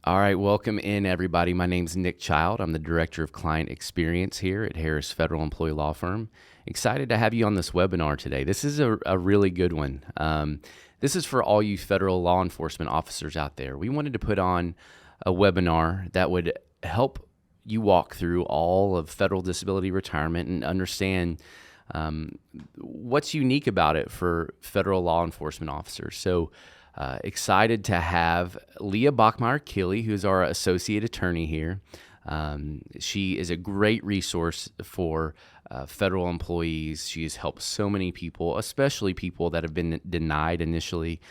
All right, welcome in, everybody. My name's Nick Child. I'm the Director of Client Experience here at Harris Federal Employee Law Firm. Excited to have you on this webinar today. This is a really good one. This is for all you federal law enforcement officers out there. We wanted to put on a webinar that would help you walk through all of federal disability retirement and understand what's unique about it for federal law enforcement officers. So excited to have Leah Bachmeyer-Kille, who's our associate attorney here. She is a great resource for federal employees. She has helped so many people, especially people that have been denied initially,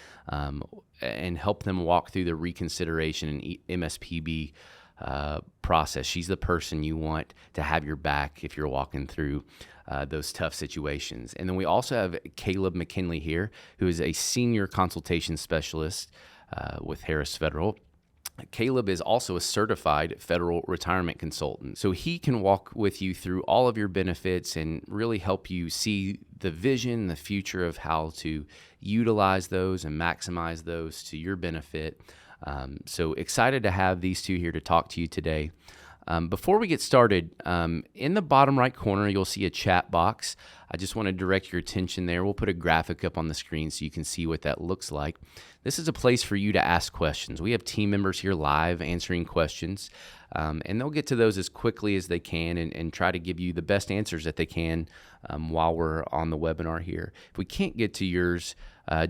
and help them walk through the reconsideration and MSPB process. She's the person you want to have your back if you're walking through those tough situations. And then we also have Caleb McKinley here, who is a senior consultation specialist with Harris Federal. Caleb is also a certified federal retirement consultant. So he can walk with you through all of your benefits and really help you see the vision, the future of how to utilize those and maximize those to your benefit. So excited to have these two here to talk to you today. Before we get started, in the bottom right corner, you'll see a chat box. I just want to direct your attention there. We'll put a graphic up on the screen so you can see what that looks like. This is a place for you to ask questions. We have team members here live answering questions, and they'll get to those as quickly as they can and try to give you the best answers that they can while we're on the webinar here. If we can't get to yours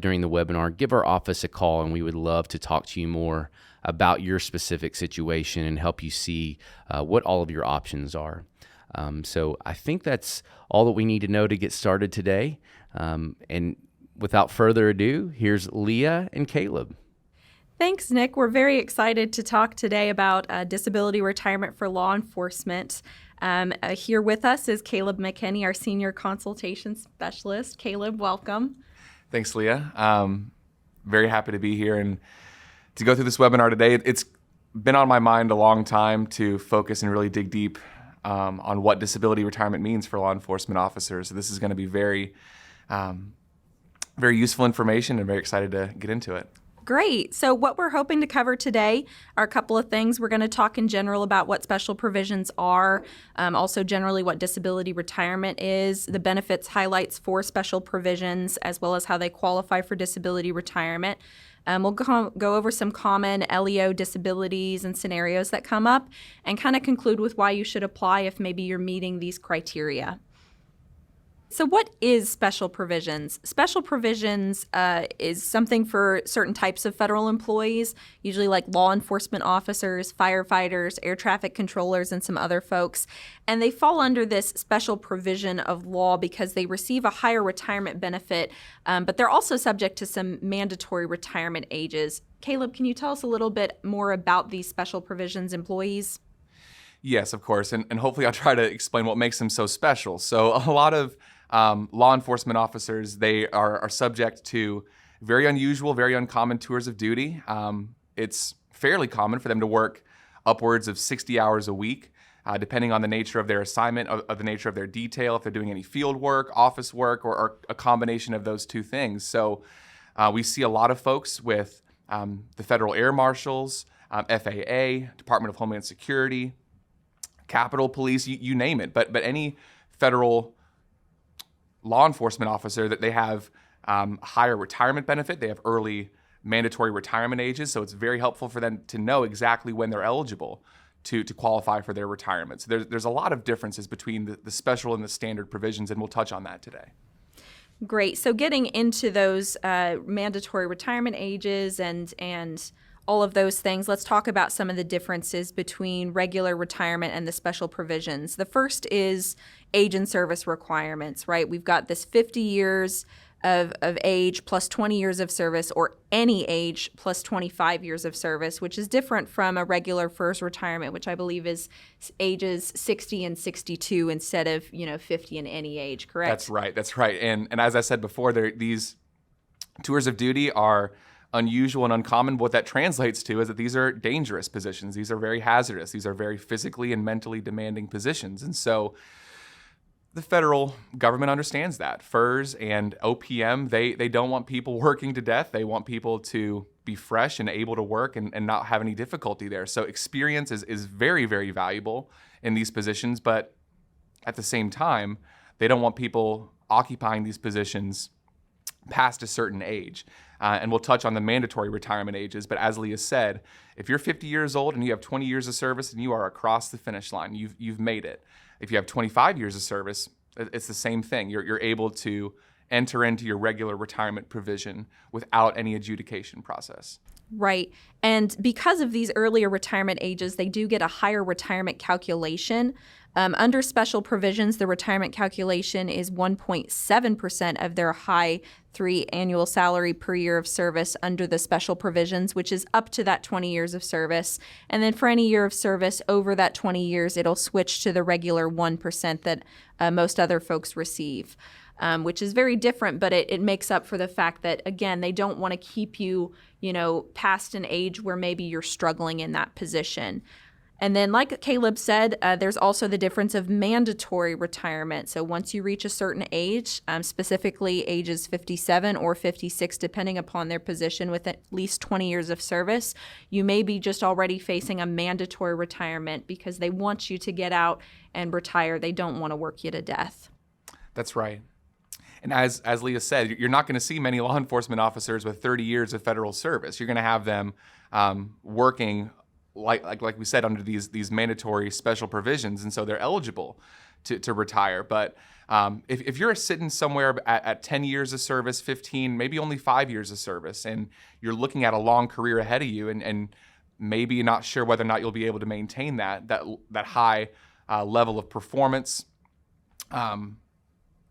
during the webinar, give our office a call, and we would love to talk to you more about your specific situation and help you see what all of your options are. So I think that's all that we need to know to get started today. And without further ado, here's Leah and Caleb. Thanks, Nick. We're very excited to talk today about disability retirement for law enforcement. Here with us is Caleb McKinney, our senior consultation specialist. Caleb, welcome. Thanks, Leah. Very happy to be here and to go through this webinar today. It's been on my mind a long time to focus and really dig deep on what disability retirement means for law enforcement officers. So this is going to be very useful information, and very excited to get into it. Great. So what we're hoping to cover today are a couple of things. We're going to talk in general about what special provisions are, also generally what disability retirement is, the benefits highlights for special provisions, as well as how they qualify for disability retirement. We'll go over some common LEO disabilities and scenarios that come up, and kind of conclude with why you should apply if maybe you're meeting these criteria. So what is special provisions? Special provisions is something for certain types of federal employees, usually like law enforcement officers, firefighters, air traffic controllers, and some other folks. And they fall under this special provision of law because they receive a higher retirement benefit, but they're also subject to some mandatory retirement ages. Caleb, can you tell us a little bit more about these special provisions employees? Yes, of course, and hopefully I'll try to explain what makes them so special. So a lot of law enforcement officers, they are subject to very unusual, very uncommon tours of duty. It's fairly common for them to work upwards of 60 hours a week, depending on the nature of their assignment, of the nature of their detail, if they're doing any field work, office work, or a combination of those two things. So we see a lot of folks with the Federal Air Marshals, FAA, Department of Homeland Security, Capitol Police, you name it. But any federal law enforcement officer, that they have higher retirement benefit. They have early mandatory retirement ages, so it's very helpful for them to know exactly when they're eligible to qualify for their retirement. So there's a lot of differences between the special and the standard provisions, and we'll touch on that today. Great. So getting into those mandatory retirement ages and all of those things, let's talk about some of the differences between regular retirement and the special provisions. The first is age and service requirements, right? We've got this 50 years of age plus 20 years of service, or any age plus 25 years of service, which is different from a regular FERS retirement, which I believe is ages 60 and 62 instead of 50 and any age, correct? That's right. And as I said before, these tours of duty are unusual and uncommon. What that translates to is that these are dangerous positions. These are very hazardous. These are very physically and mentally demanding positions. And so The federal government understands that. FERS and OPM, they don't want people working to death. They want people to be fresh and able to work and not have any difficulty there. So experience is very, very valuable in these positions, but at the same time, they don't want people occupying these positions past a certain age. And we'll touch on the mandatory retirement ages, but as Leah said, if you're 50 years old and you have 20 years of service and you are across the finish line, you've made it. If you have 25 years of service, it's the same thing. You're able to enter into your regular retirement provision without any adjudication process. Right. And because of these earlier retirement ages, they do get a higher retirement calculation. Under special provisions, the retirement calculation is 1.7% of their high 3 annual salary per year of service under the special provisions, which is up to that 20 years of service. And then for any year of service over that 20 years, it'll switch to the regular 1% that most other folks receive. Which is very different, but it makes up for the fact that, again, they don't want to keep you, past an age where maybe you're struggling in that position. And then, like Caleb said, there's also the difference of mandatory retirement. So once you reach a certain age, specifically ages 57 or 56, depending upon their position with at least 20 years of service, you may be just already facing a mandatory retirement because they want you to get out and retire. They don't want to work you to death. That's right. And as Leah said, you're not going to see many law enforcement officers with 30 years of federal service. You're going to have them working like we said, under these mandatory special provisions, and so they're eligible to retire. But if you're sitting somewhere at 10 years of service, 15, maybe only 5 years of service, and you're looking at a long career ahead of you, and maybe you're not sure whether or not you'll be able to maintain that high level of performance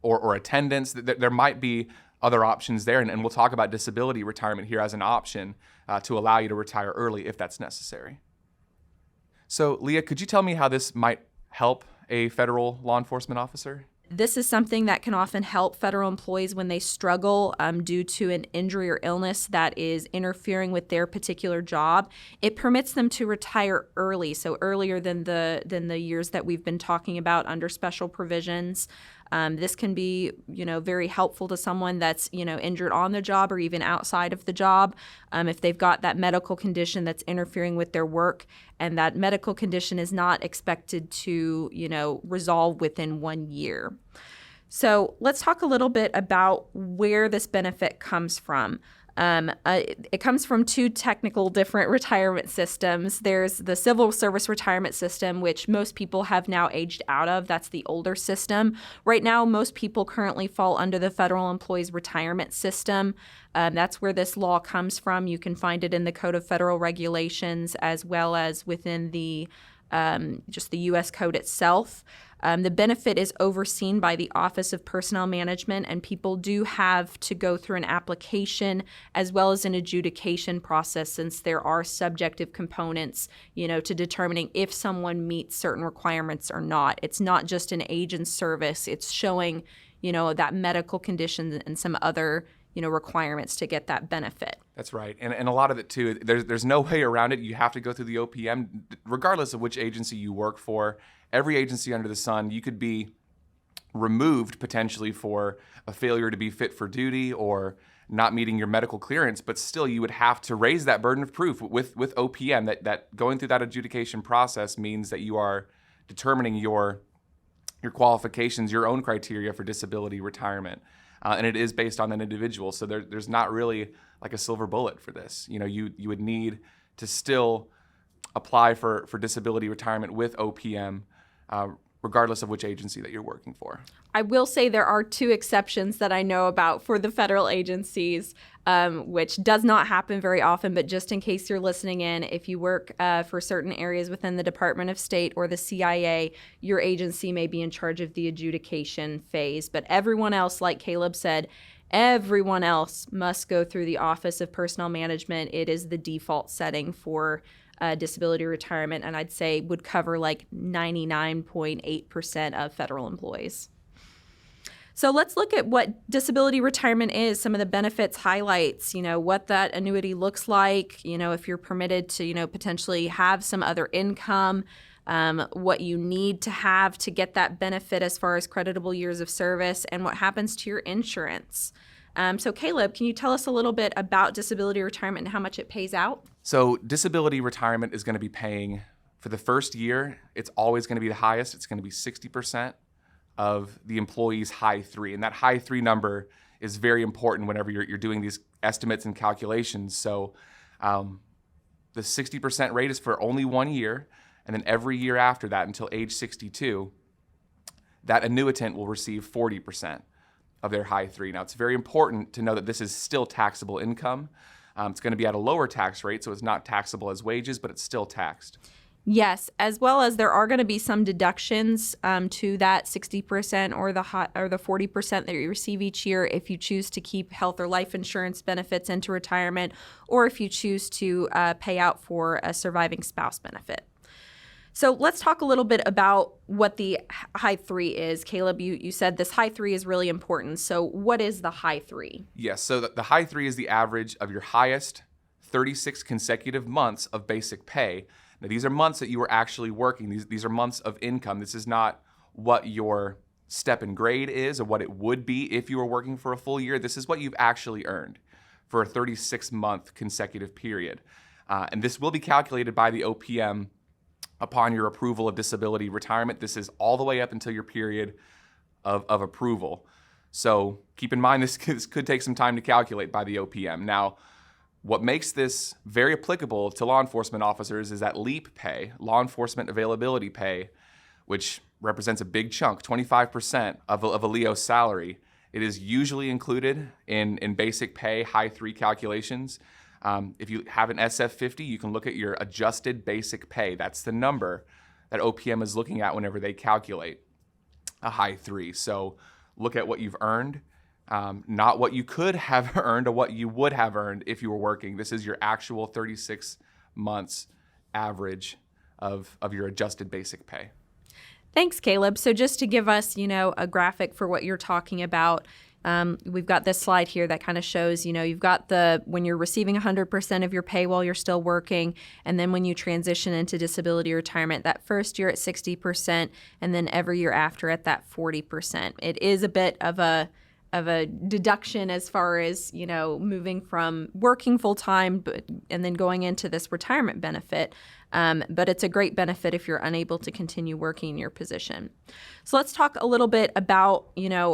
or attendance, there might be other options there, and we'll talk about disability retirement here as an option to allow you to retire early if that's necessary. So, Leah, could you tell me how this might help a federal law enforcement officer? This is something that can often help federal employees when they struggle due to an injury or illness that is interfering with their particular job. It permits them to retire early, so earlier than the years that we've been talking about under special provisions. This can be, very helpful to someone that's, injured on the job or even outside of the job. If they've got that medical condition that's interfering with their work, and that medical condition is not expected to, resolve within 1 year. So let's talk a little bit about where this benefit comes from. It comes from two technical different retirement systems. There's the civil service retirement system, which most people have now aged out of. That's the older system. Right now, most people currently fall under the federal employees retirement system. That's where this law comes from. You can find it in the Code of Federal Regulations as well as within the just the U.S. Code itself. The benefit is overseen by the Office of Personnel Management, and people do have to go through an application as well as an adjudication process, since there are subjective components, to determining if someone meets certain requirements or not. It's not just an age and service. It's showing, that medical condition and some other, requirements to get that benefit. That's right. And a lot of it, too, there's no way around it. You have to go through the OPM, regardless of which agency you work for. Every agency under the sun, you could be removed potentially for a failure to be fit for duty or not meeting your medical clearance, but still you would have to raise that burden of proof with OPM, that going through that adjudication process means that you are determining your qualifications, your own criteria for disability retirement. And it is based on an individual. So there's not really like a silver bullet for this. You would need to still apply for disability retirement with OPM, regardless of which agency that you're working for. I will say there are two exceptions that I know about for the federal agencies, which does not happen very often, but just in case you're listening in, if you work for certain areas within the Department of State or the CIA, your agency may be in charge of the adjudication phase. But everyone else, like Caleb said, everyone else must go through the Office of Personnel Management. It is the default setting for disability retirement, and I'd say would cover like 99.8% of federal employees. So let's look at what disability retirement is, some of the benefits, highlights, what that annuity looks like, if you're permitted to, potentially have some other income. what you need to have to get that benefit as far as creditable years of service, and what happens to your insurance. So Caleb, can you tell us a little bit about disability retirement and how much it pays out? So disability retirement is going to be paying for the first year. It's always going to be the highest. It's going to be 60% of the employee's high three. And that high three number is very important whenever you're doing these estimates and calculations. So the 60% rate is for only 1 year. And then every year after that until age 62, that annuitant will receive 40% of their high three. Now, it's very important to know that this is still taxable income. It's going to be at a lower tax rate, so it's not taxable as wages, but it's still taxed. Yes, as well as there are going to be some deductions to that 60% or the 40% that you receive each year if you choose to keep health or life insurance benefits into retirement, or if you choose to pay out for a surviving spouse benefit. So let's talk a little bit about what the high three is. Caleb, you said this high three is really important. So what is the high three? Yes, so the high three is the average of your highest 36 consecutive months of basic pay. Now, these are months that you were actually working. These are months of income. This is not what your step in grade is or what it would be if you were working for a full year. This is what you've actually earned for a 36-month consecutive period. And this will be calculated by the OPM upon your approval of disability retirement. This is all the way up until your period of approval. So keep in mind, this could take some time to calculate by the OPM. Now, what makes this very applicable to law enforcement officers is that LEAP pay, law enforcement availability pay, which represents a big chunk, 25% of a LEO's salary. It is usually included in basic pay, high three calculations. If you have an SF50, you can look at your adjusted basic pay. That's the number that OPM is looking at whenever they calculate a high three. So look at what you've earned, not what you could have earned or what you would have earned if you were working. This is your actual 36 months average of your adjusted basic pay. Thanks, Caleb. So just to give us, a graphic for what you're talking about, we've got this slide here that kind of shows, you've got when you're receiving 100% of your pay while you're still working, and then when you transition into disability retirement, that first year at 60%, and then every year after at that 40%. It is a bit of a deduction as far as, moving from working full time and then going into this retirement benefit. But it's a great benefit if you're unable to continue working in your position. So let's talk a little bit about,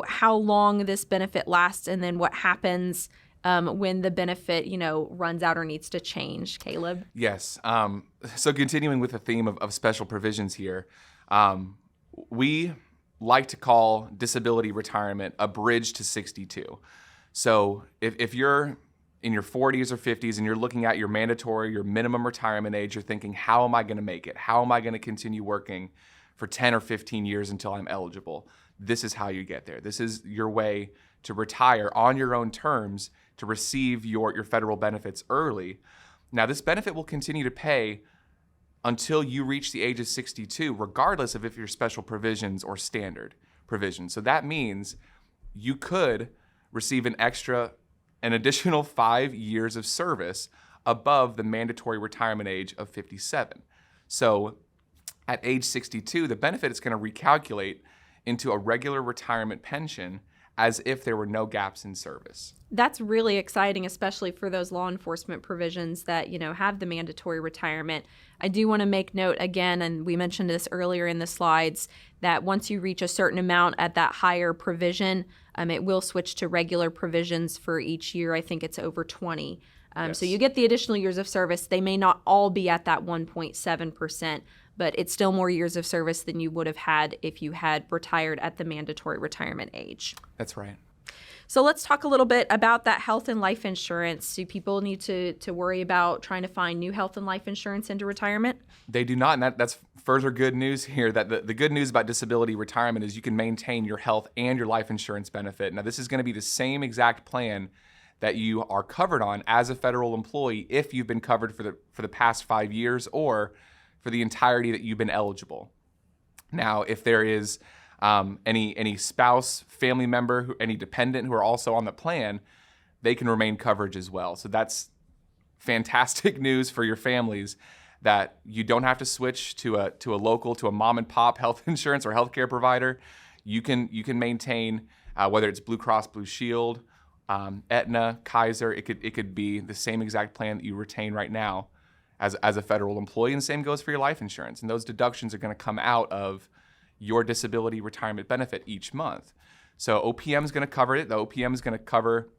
how long this benefit lasts and then what happens when the benefit, runs out or needs to change. Caleb? Yes. So continuing with the theme of special provisions here, we like to call disability retirement a bridge to 62. So if you're in your 40s or 50s and you're looking at your minimum retirement age, you're thinking, how am I going to make it? How am I going to continue working for 10 or 15 years until I'm eligible? This is how you get there. This is your way to retire on your own terms to receive your federal benefits early. Now, this benefit will continue to pay until you reach the age of 62, regardless of if you're special provisions or standard provisions. So that means you could receive an additional 5 years of service above the mandatory retirement age of 57. So at age 62, the benefit is going to recalculate into a regular retirement pension as if there were no gaps in service. That's really exciting, especially for those law enforcement provisions that, have the mandatory retirement. I do want to make note again, and we mentioned this earlier in the slides, that once you reach a certain amount at that higher provision, it will switch to regular provisions for each year. I think it's over 20. Yes. So you get the additional years of service. They may not all be at that 1.7%, but it's still more years of service than you would have had if you had retired at the mandatory retirement age. That's right. So let's talk a little bit about that health and life insurance. Do people need to worry about trying to find new health and life insurance into retirement? They do not, and that's further good news here. That the good news about disability retirement is you can maintain your health and your life insurance benefit. Now, this is going to be the same exact plan that you are covered on as a federal employee if you've been covered for the past 5 years or for the entirety that you've been eligible. Now, if there is any spouse, family member, any dependent who are also on the plan, they can remain coverage as well. So that's fantastic news for your families that you don't have to switch to a local, to a mom and pop health insurance or healthcare provider. You can maintain whether it's Blue Cross Blue Shield, Aetna, Kaiser. It could be the same exact plan that you retain right now as a federal employee, and the same goes for your life insurance. And those deductions are going to come out of your disability retirement benefit each month. So OPM is going to cover it. The OPM is going to cover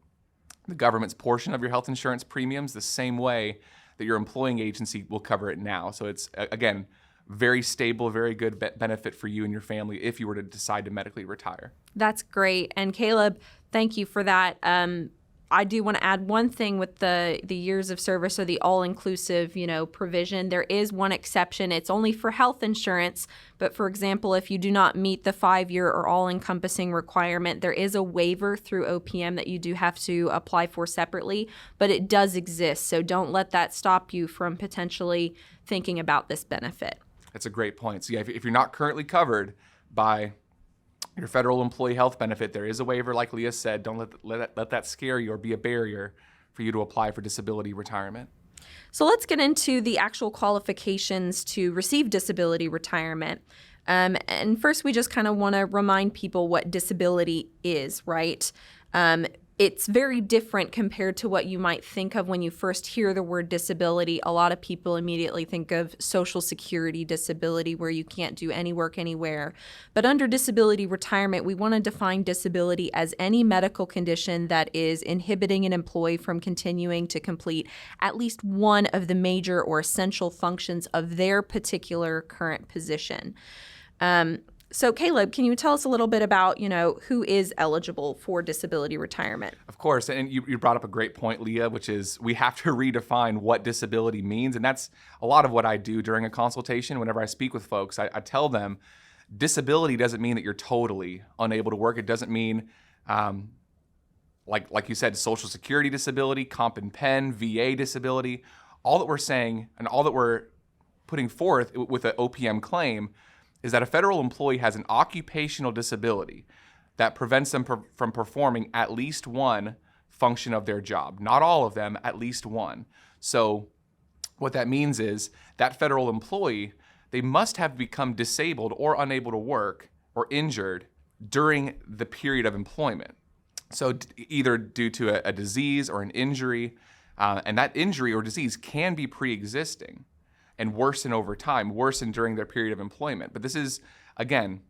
the government's portion of your health insurance premiums the same way that your employing agency will cover it now. So it's, again, very stable, very good benefit for you and your family if you were to decide to medically retire. That's great. And Caleb, thank you for that. I do want to add one thing with the years of service or the all-inclusive, provision. There is one exception. It's only for health insurance. But for example, if you do not meet the 5-year or all-encompassing requirement, there is a waiver through OPM that you do have to apply for separately, but it does exist. So don't let that stop you from potentially thinking about this benefit. That's a great point. So yeah, if you're not currently covered by your federal employee health benefit, there is a waiver, like Leah said. Don't let that scare you or be a barrier for you to apply for disability retirement. So let's get into the actual qualifications to receive disability retirement. And first, we just kind of want to remind people what disability is, right? It's very different compared to what you might think of when you first hear the word disability. A lot of people immediately think of Social Security disability, where you can't do any work anywhere. But under disability retirement, we want to define disability as any medical condition that is inhibiting an employee from continuing to complete at least one of the major or essential functions of their particular current position. So Caleb, can you tell us a little bit about, who is eligible for disability retirement? Of course, and you brought up a great point, Leah, which is we have to redefine what disability means. And that's a lot of what I do during a consultation. Whenever I speak with folks, I tell them disability doesn't mean that you're totally unable to work. It doesn't mean, like you said, Social Security disability, comp and pen, VA disability. All that we're saying and all that we're putting forth with an OPM claim is that a federal employee has an occupational disability that prevents them from performing at least one function of their job. Not all of them, at least one. So what that means is that federal employee, they must have become disabled or unable to work or injured during the period of employment. So either due to a disease or an injury, and that injury or disease can be pre-existing and worsen over time, worsen during their period of employment. But this is, again,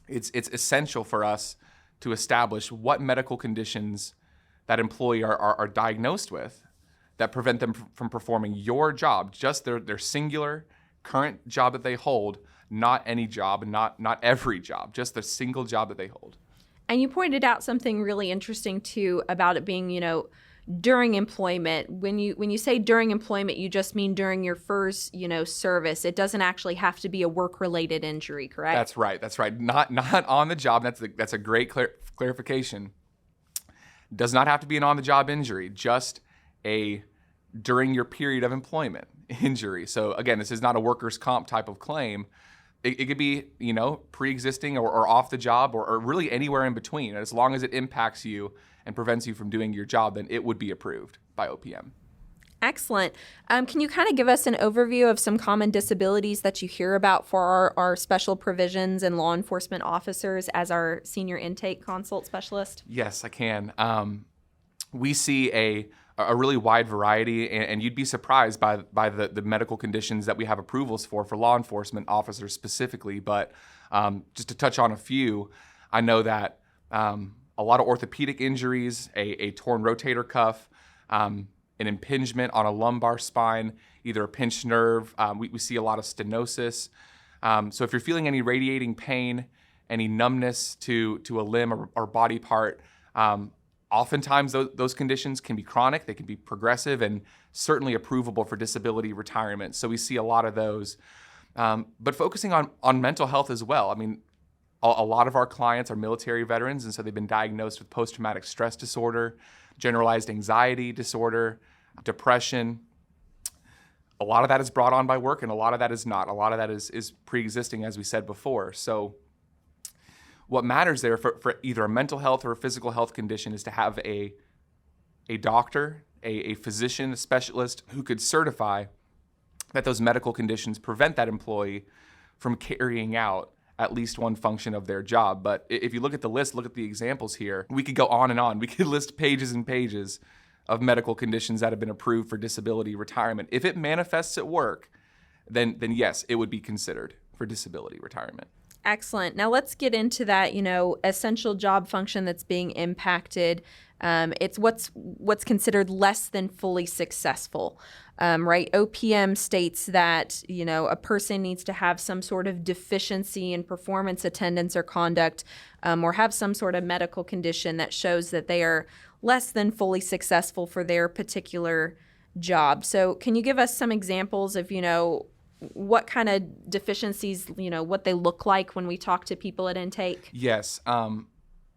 it's essential for us to establish what medical conditions that employee are diagnosed with that prevent them from performing your job, just their singular current job that they hold, not any job, not every job, just the single job that they hold. And you pointed out something really interesting too about it being, during employment. When you say during employment, you just mean during your first, service. It doesn't actually have to be a work-related injury, correct? That's right. Not on the job. That's a great clarification. Does not have to be an on-the-job injury, just a during your period of employment injury. So again, this is not a workers' comp type of claim. It could be, pre-existing or off the job or really anywhere in between. As long as it impacts you and prevents you from doing your job, then it would be approved by OPM. Excellent. Can you kind of give us an overview of some common disabilities that you hear about for our special provisions and law enforcement officers as our senior intake consult specialist? Yes, I can. We see a really wide variety, and you'd be surprised by the medical conditions that we have approvals for law enforcement officers specifically. But just to touch on a few, I know that a lot of orthopedic injuries, a torn rotator cuff, an impingement on a lumbar spine, either a pinched nerve. We see a lot of stenosis. So if you're feeling any radiating pain, any numbness to a limb or body part, oftentimes those conditions can be chronic, they can be progressive, and certainly approvable for disability retirement. So we see a lot of those. But focusing on mental health as well. I mean, a lot of our clients are military veterans, and so they've been diagnosed with post-traumatic stress disorder, generalized anxiety disorder, depression. A lot of that is brought on by work, and a lot of that is not. A lot of that is pre-existing, as we said before. So what matters there for either a mental health or a physical health condition is to have a doctor, a physician, a specialist who could certify that those medical conditions prevent that employee from carrying out at least one function of their job. But if you look at the list, look at the examples here, we could go on and on. We could list pages and pages of medical conditions that have been approved for disability retirement. If it manifests at work, then yes, it would be considered for disability retirement. Excellent. Now let's get into that, essential job function that's being impacted. It's what's considered less than fully successful, right? OPM states that, a person needs to have some sort of deficiency in performance, attendance, or conduct, or have some sort of medical condition that shows that they are less than fully successful for their particular job. So can you give us some examples of, what kind of deficiencies, what they look like when we talk to people at intake? Yes.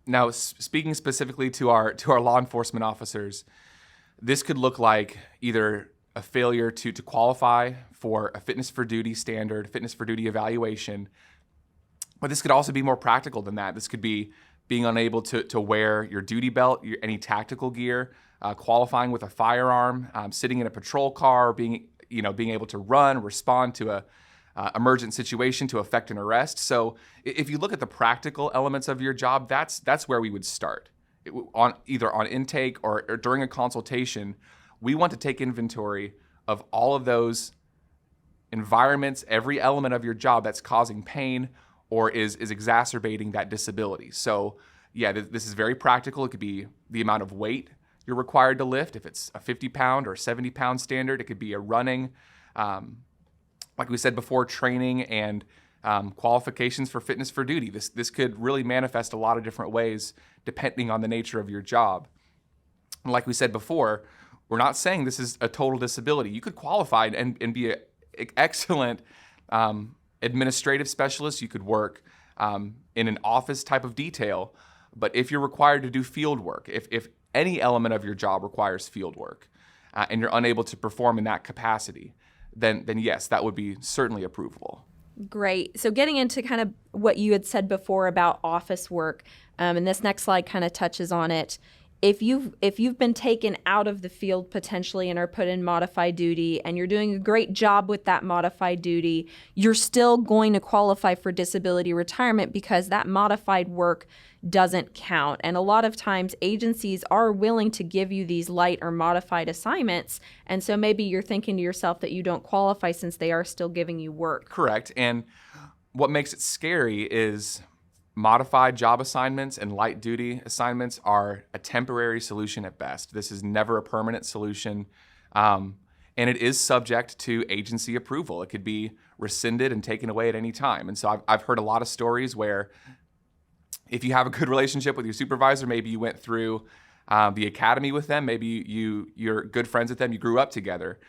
Now, speaking specifically to our law enforcement officers, this could look like either a failure to qualify for a fitness for duty standard, fitness for duty evaluation, but this could also be more practical than that. This could be being unable to wear your duty belt, any tactical gear, qualifying with a firearm, sitting in a patrol car, being able to run, respond to a emergent situation to effect an arrest. So if you look at the practical elements of your job, that's where we would start. Either on intake or during a consultation, we want to take inventory of all of those environments, every element of your job that's causing pain or is exacerbating that disability. So yeah, this is very practical. It could be the amount of weight you're required to lift. If it's a 50-pound or 70-pound standard, it could be a running, like we said before, training and qualifications for fitness for duty. This could really manifest a lot of different ways depending on the nature of your job. And like we said before, we're not saying this is a total disability. You could qualify and be an excellent administrative specialist. You could work in an office type of detail. But if you're required to do field work, if any element of your job requires field work and you're unable to perform in that capacity, then yes, that would be certainly approvable. Great. So getting into kind of what you had said before about office work, and this next slide kind of touches on it. If you've been taken out of the field potentially and are put in modified duty and you're doing a great job with that modified duty, you're still going to qualify for disability retirement because that modified work doesn't count. And a lot of times agencies are willing to give you these light or modified assignments. And so maybe you're thinking to yourself that you don't qualify since they are still giving you work. Correct. And what makes it scary is modified job assignments and light duty assignments are a temporary solution at best. This is never a permanent solution. And it is subject to agency approval. It could be rescinded and taken away at any time. And so I've heard a lot of stories where if you have a good relationship with your supervisor, maybe you went through the academy with them, maybe you're good friends with them, you grew up together.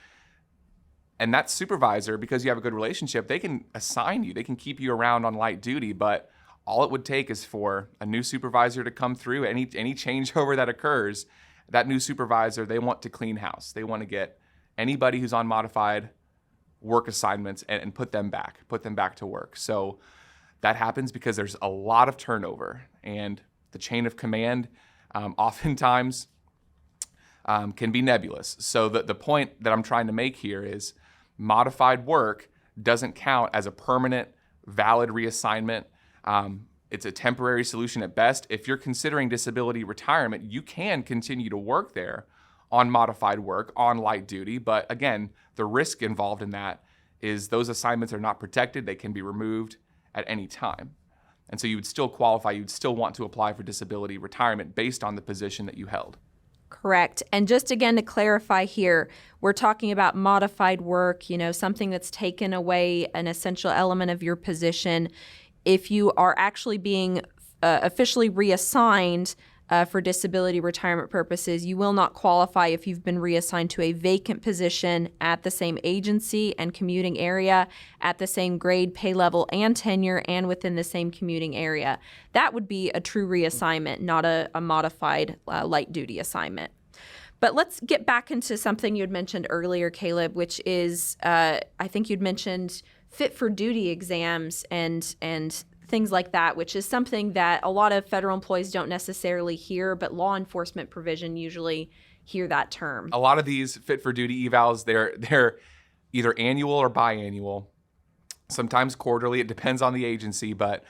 And that supervisor, because you have a good relationship, they can assign you, they can keep you around on light duty, but all it would take is for a new supervisor to come through. Any changeover that occurs, that new supervisor, they want to clean house. They want to get anybody who's on modified work assignments and put them back to work. So that happens because there's a lot of turnover, and the chain of command oftentimes can be nebulous. So the point that I'm trying to make here is modified work doesn't count as a permanent, valid reassignment. It's a temporary solution at best. If you're considering disability retirement, you can continue to work there on modified work, on light duty. But again, the risk involved in that is those assignments are not protected. They can be removed at any time. And so you would still qualify. You'd still want to apply for disability retirement based on the position that you held. Correct. And just again to clarify here, we're talking about modified work, something that's taken away an essential element of your position. If you are actually being officially reassigned for disability retirement purposes, you will not qualify if you've been reassigned to a vacant position at the same agency and commuting area, at the same grade, pay level, and tenure, and within the same commuting area. That would be a true reassignment, not a modified light duty assignment. But let's get back into something you had mentioned earlier, Caleb, which is I think you'd mentioned fit for duty exams and things like that, which is something that a lot of federal employees don't necessarily hear, but law enforcement provision usually hear that term. A lot of these fit for duty evals, they're either annual or biannual, sometimes quarterly. It depends on the agency, but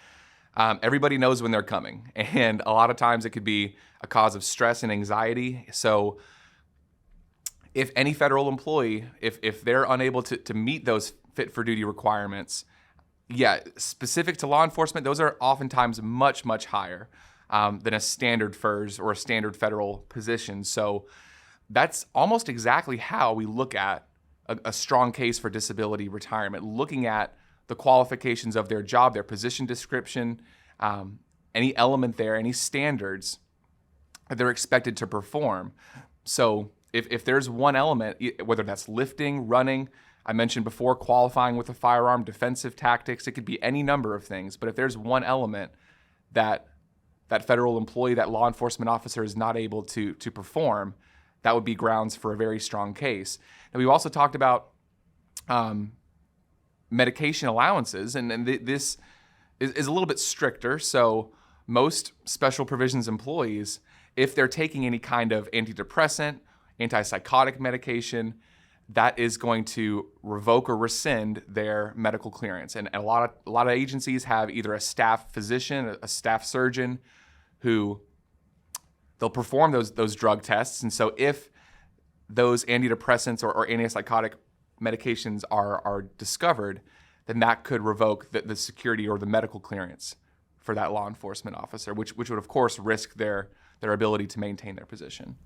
everybody knows when they're coming. And a lot of times it could be a cause of stress and anxiety. So if any federal employee, if they're unable to meet those fit for duty requirements, specific to law enforcement, those are oftentimes much, much higher than a standard FERS or a standard federal position. So that's almost exactly how we look at a strong case for disability retirement, looking at the qualifications of their job, their position description, any element there, any standards that they're expected to perform. So if there's one element, whether that's lifting, running, I mentioned before, qualifying with a firearm, defensive tactics, it could be any number of things. But if there's one element that federal employee, that law enforcement officer is not able to perform, that would be grounds for a very strong case. And we've also talked about medication allowances, and this is a little bit stricter. So most special provisions employees, if they're taking any kind of antidepressant, antipsychotic medication, that is going to revoke or rescind their medical clearance. And a lot of agencies have either a staff physician, a staff surgeon, who they'll perform those drug tests. And so if those antidepressants or antipsychotic medications are discovered, then that could revoke the security or the medical clearance for that law enforcement officer, which would of course risk their ability to maintain their position.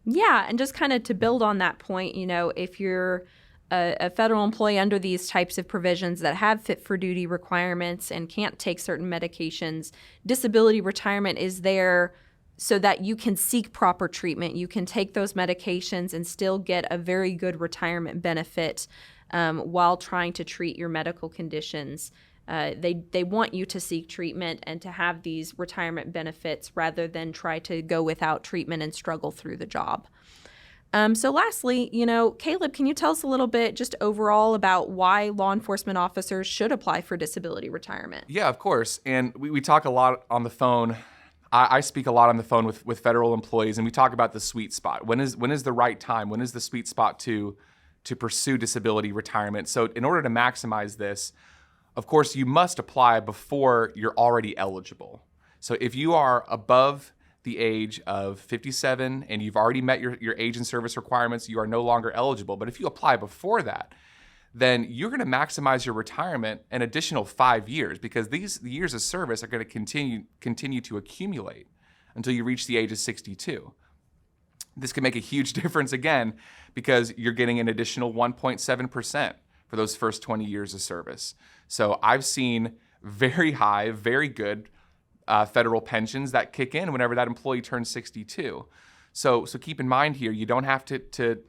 Yeah, and just kind of to build on that point, if you're a federal employee under these types of provisions that have fit for duty requirements and can't take certain medications, disability retirement is there so that you can seek proper treatment. You can take those medications and still get a very good retirement benefit while trying to treat your medical conditions. They want you to seek treatment and to have these retirement benefits rather than try to go without treatment and struggle through the job. So lastly, Caleb, can you tell us a little bit just overall about why law enforcement officers should apply for disability retirement? Yeah, of course. And we talk a lot on the phone. I speak a lot on the phone with federal employees, and we talk about the sweet spot. When is the right time? When is the sweet spot to pursue disability retirement? So in order to maximize this, of course, you must apply before you're already eligible. So if you are above the age of 57 and you've already met your age and service requirements, you are no longer eligible. But if you apply before that, then you're going to maximize your retirement an additional 5 years, because these years of service are going to continue to accumulate until you reach the age of 62. This can make a huge difference again, because you're getting an additional 1.7% for those first 20 years of service. So I've seen very high, very good federal pensions that kick in whenever that employee turns 62. So keep in mind here, you don't have to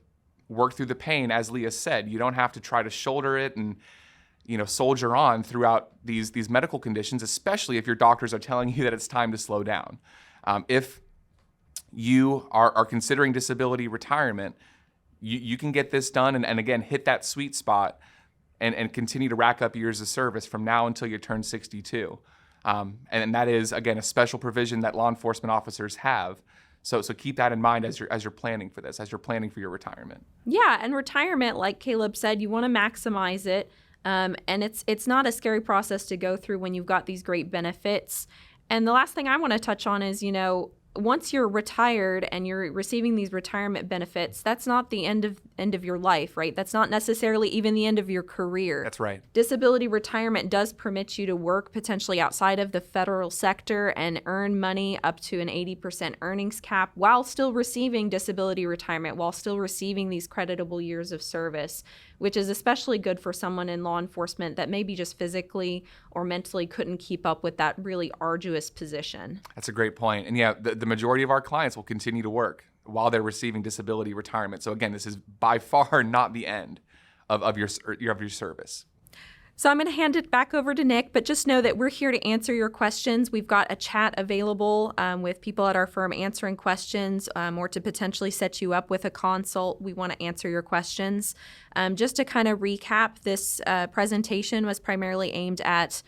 work through the pain, as Leah said. You don't have to try to shoulder it and soldier on throughout these medical conditions, especially if your doctors are telling you that it's time to slow down. If you are considering disability retirement, you can get this done and again hit that sweet spot and continue to rack up years of service from now until you turn 62. And that is, again, a special provision that law enforcement officers have. So keep that in mind as you're planning for this, as you're planning for your retirement. Yeah, and retirement, like Caleb said, you want to maximize it. And it's not a scary process to go through when you've got these great benefits. And the last thing I want to touch on is, once you're retired and you're receiving these retirement benefits, that's not the end of your life, right? That's not necessarily even the end of your career. That's right. Disability retirement does permit you to work potentially outside of the federal sector and earn money up to an 80% earnings cap while still receiving disability retirement, while still receiving these creditable years of service, which is especially good for someone in law enforcement that maybe just physically or mentally couldn't keep up with that really arduous position. That's a great point. And yeah, the majority of our clients will continue to work while they're receiving disability retirement. So again, this is by far not the end of your service. So I'm going to hand it back over to Nick, but just know that we're here to answer your questions. We've got a chat available with people at our firm answering questions or to potentially set you up with a consult. We want to answer your questions. Just to kind of recap, this presentation was primarily aimed at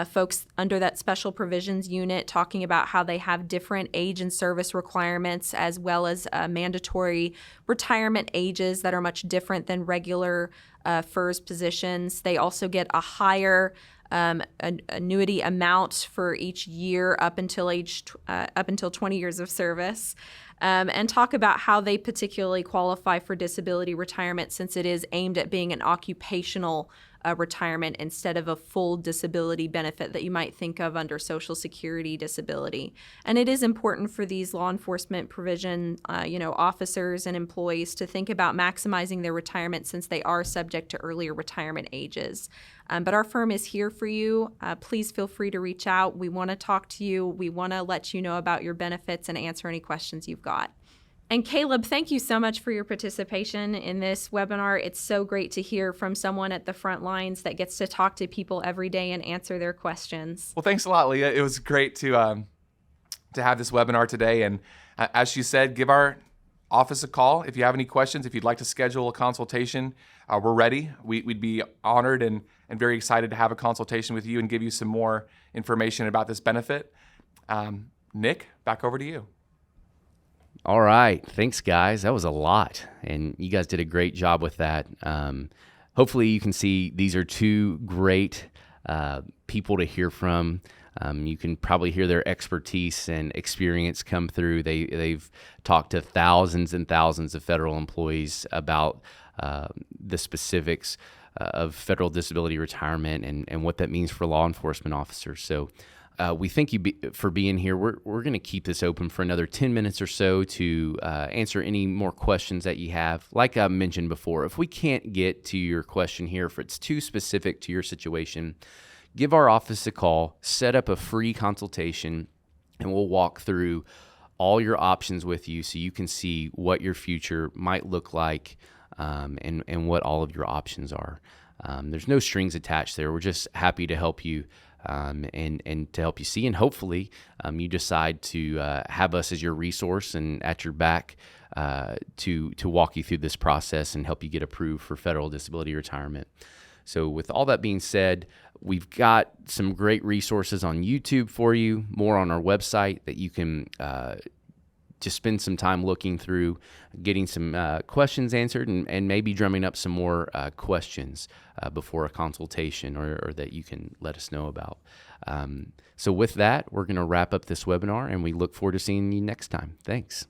folks under that special provisions unit, talking about how they have different age and service requirements, as well as mandatory retirement ages that are much different than regular FERS positions. They also get a higher annuity amount for each year up until 20 years of service, and talk about how they particularly qualify for disability retirement, since it is aimed at being an occupational retirement instead of a full disability benefit that you might think of under Social Security disability. And it is important for these law enforcement provision, officers and employees to think about maximizing their retirement, since they are subject to earlier retirement ages. But our firm is here for you. Please feel free to reach out. We want to talk to you. We want to let you know about your benefits and answer any questions you've got. And Caleb, thank you so much for your participation in this webinar. It's so great to hear from someone at the front lines that gets to talk to people every day and answer their questions. Well, thanks a lot, Leah. It was great to have this webinar today. And as she said, give our office a call if you have any questions. If you'd like to schedule a consultation, we're ready. We'd be honored and very excited to have a consultation with you and give you some more information about this benefit. Nick, back over to you. All right. Thanks, guys. That was a lot, and you guys did a great job with that. Hopefully you can see these are two great people to hear from. You can probably hear their expertise and experience come through. They've talked to thousands and thousands of federal employees about the specifics of federal disability retirement and what that means for law enforcement officers. So we thank you for being here. We're going to keep this open for another 10 minutes or so to answer any more questions that you have. Like I mentioned before, if we can't get to your question here, if it's too specific to your situation, give our office a call, set up a free consultation, and we'll walk through all your options with you so you can see what your future might look like and what all of your options are. There's no strings attached there. We're just happy to help you and to help you see, and hopefully you decide to have us as your resource and at your back to walk you through this process and help you get approved for federal disability retirement. So with all that being said, we've got some great resources on YouTube for you, more on our website that you can just spend some time looking through, getting some questions answered, and maybe drumming up some more questions before a consultation or that you can let us know about. So with that, we're going to wrap up this webinar, and we look forward to seeing you next time. Thanks.